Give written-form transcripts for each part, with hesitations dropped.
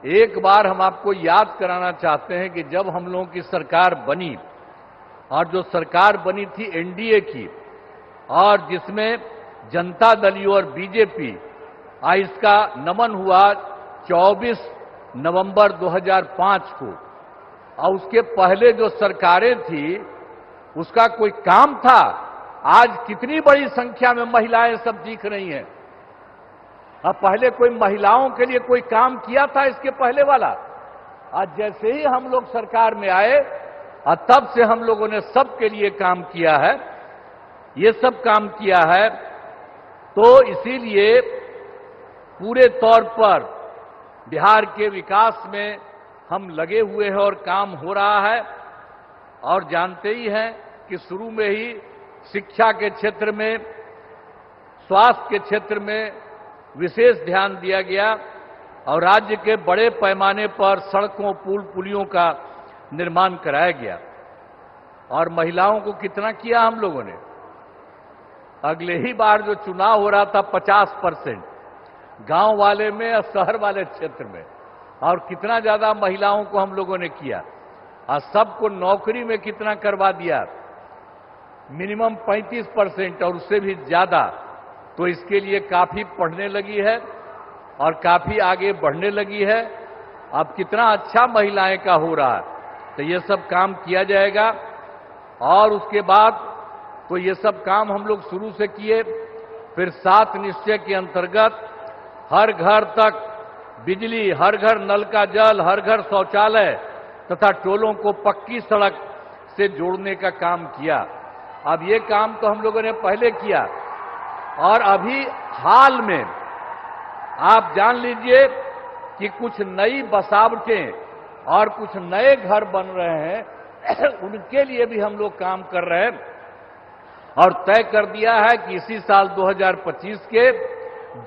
एक बार हम आपको याद कराना चाहते हैं कि जब हम लोगों की सरकार बनी और जो सरकार बनी थी एनडीए की और जिसमें जनता दल और बीजेपी, इसका नमन हुआ 24 नवंबर 2005 को। और उसके पहले जो सरकारें थी उसका कोई काम था? आज कितनी बड़ी संख्या में महिलाएं सब दिख रही हैं। अब पहले कोई महिलाओं के लिए कोई काम किया था इसके पहले वाला? आज जैसे ही हम लोग सरकार में आए और तब से हम लोगों ने सबके लिए काम किया है, ये सब काम किया है। तो इसीलिए पूरे तौर पर बिहार के विकास में हम लगे हुए हैं और काम हो रहा है। और जानते ही हैं कि शुरू में ही शिक्षा के क्षेत्र में, स्वास्थ्य के क्षेत्र में विशेष ध्यान दिया गया और राज्य के बड़े पैमाने पर सड़कों, पुल, पुलियों का निर्माण कराया गया। और महिलाओं को कितना किया हम लोगों ने? अगले ही बार जो चुनाव हो रहा था 50% गांव वाले में और शहर वाले क्षेत्र में, और कितना ज्यादा महिलाओं को हम लोगों ने किया और सबको नौकरी में कितना करवा दिया, मिनिमम 35% और उससे भी ज्यादा। तो इसके लिए काफी पढ़ने लगी है और काफी आगे बढ़ने लगी है। अब कितना अच्छा महिलाएं का हो रहा है। तो ये सब काम किया जाएगा और उसके बाद तो ये सब काम हम लोग शुरू से किए। फिर 7 निश्चय के अंतर्गत हर घर तक बिजली, हर घर नल का जल, हर घर शौचालय तथा टोलों को पक्की सड़क से जोड़ने का काम किया। अब ये काम तो हम लोगों ने पहले किया और अभी हाल में आप जान लीजिए कि कुछ नई बसावटें और कुछ नए घर बन रहे हैं, उनके लिए भी हम लोग काम कर रहे हैं। और तय कर दिया है कि इसी साल 2025 के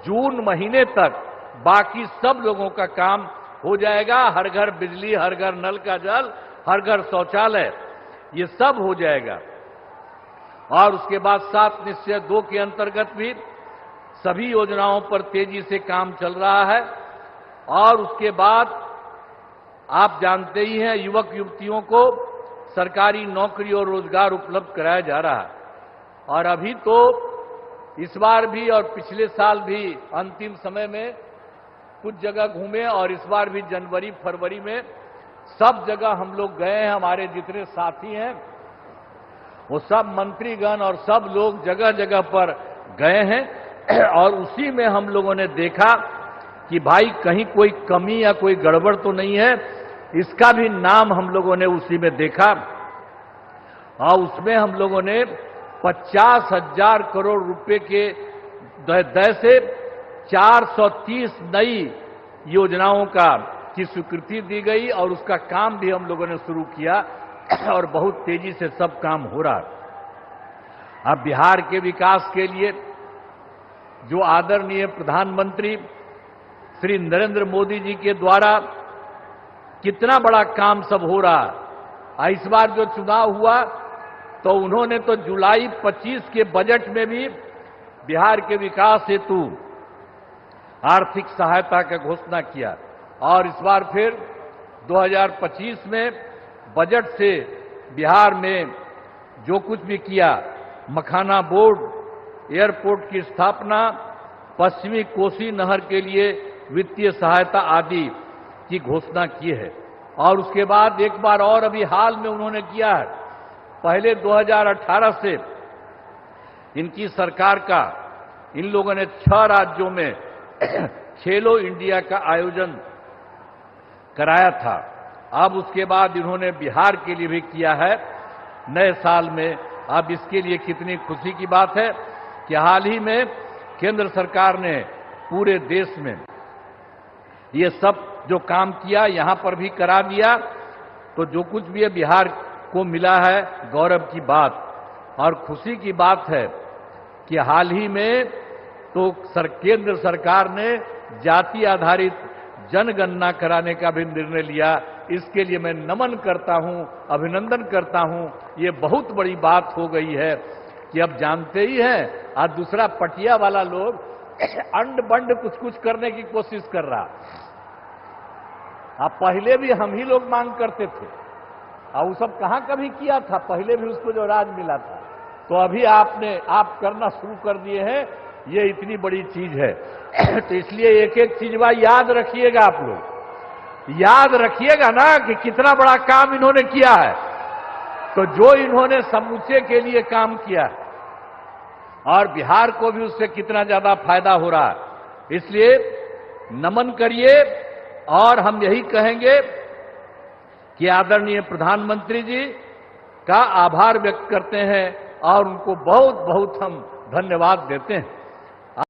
जून महीने तक बाकी सब लोगों का काम हो जाएगा। हर घर बिजली, हर घर नल का जल, हर घर शौचालय, ये सब हो जाएगा। और उसके बाद 7 निश्चय 2 के अंतर्गत भी सभी योजनाओं पर तेजी से काम चल रहा है। और उसके बाद आप जानते ही हैं, युवक युवतियों को सरकारी नौकरी और रोजगार उपलब्ध कराया जा रहा है। और अभी तो इस बार भी और पिछले साल भी अंतिम समय में कुछ जगह घूमे और इस बार भी जनवरी फरवरी में सब जगह हम लोग गए हैं। हमारे जितने साथी हैं वो सब मंत्रीगण और सब लोग जगह जगह पर गए हैं और उसी में हम लोगों ने देखा कि भाई कहीं कोई कमी या कोई गड़बड़ तो नहीं है। इसका भी नाम हम लोगों ने उसी में देखा और उसमें हम लोगों ने 50,000 करोड़ रुपए के दय से 430 नई योजनाओं की स्वीकृति दी गई और उसका काम भी हम लोगों ने शुरू किया और बहुत तेजी से सब काम हो रहा है। अब बिहार के विकास के लिए जो आदरणीय प्रधानमंत्री श्री नरेंद्र मोदी जी के द्वारा कितना बड़ा काम सब हो रहा है। इस बार जो चुनाव हुआ तो उन्होंने तो जुलाई 25 के बजट में भी बिहार के विकास हेतु आर्थिक सहायता का घोषणा किया और इस बार फिर 2025 में बजट से बिहार में जो कुछ भी किया, मखाना बोर्ड, एयरपोर्ट की स्थापना, पश्चिमी कोसी नहर के लिए वित्तीय सहायता आदि की घोषणा की है। और उसके बाद एक बार और अभी हाल में उन्होंने किया है। पहले 2018 से इनकी सरकार का इन लोगों ने 6 राज्यों में खेलो इंडिया का आयोजन कराया था। अब उसके बाद इन्होंने बिहार के लिए भी किया है नए साल में। अब इसके लिए कितनी खुशी की बात है कि हाल ही में केंद्र सरकार ने पूरे देश में ये सब जो काम किया यहां पर भी करा दिया। तो जो कुछ भी है बिहार को मिला है, गौरव की बात और खुशी की बात है कि हाल ही में तो केंद्र सरकार ने जाति आधारित जनगणना कराने का भी निर्णय लिया। इसके लिए मैं नमन करता हूं, अभिनंदन करता हूं। ये बहुत बड़ी बात हो गई है कि अब जानते ही हैं, आज दूसरा पटिया वाला लोग अंड बंड कुछ कुछ करने की कोशिश कर रहा। अब पहले भी हम ही लोग मांग करते थे, और वो सब कहां कभी किया था, पहले भी उसको जो राज मिला था। तो अभी आप करना शुरू कर दिए हैं, ये इतनी बड़ी चीज है। तो इसलिए एक एक चीज याद रखिएगा, आप लोग याद रखिएगा ना कि कितना बड़ा काम इन्होंने किया है। तो जो इन्होंने समूचे के लिए काम किया है, और बिहार को भी उससे कितना ज्यादा फायदा हो रहा है, इसलिए नमन करिए। और हम यही कहेंगे कि आदरणीय प्रधानमंत्री जी का आभार व्यक्त करते हैं और उनको बहुत बहुत हम धन्यवाद देते हैं।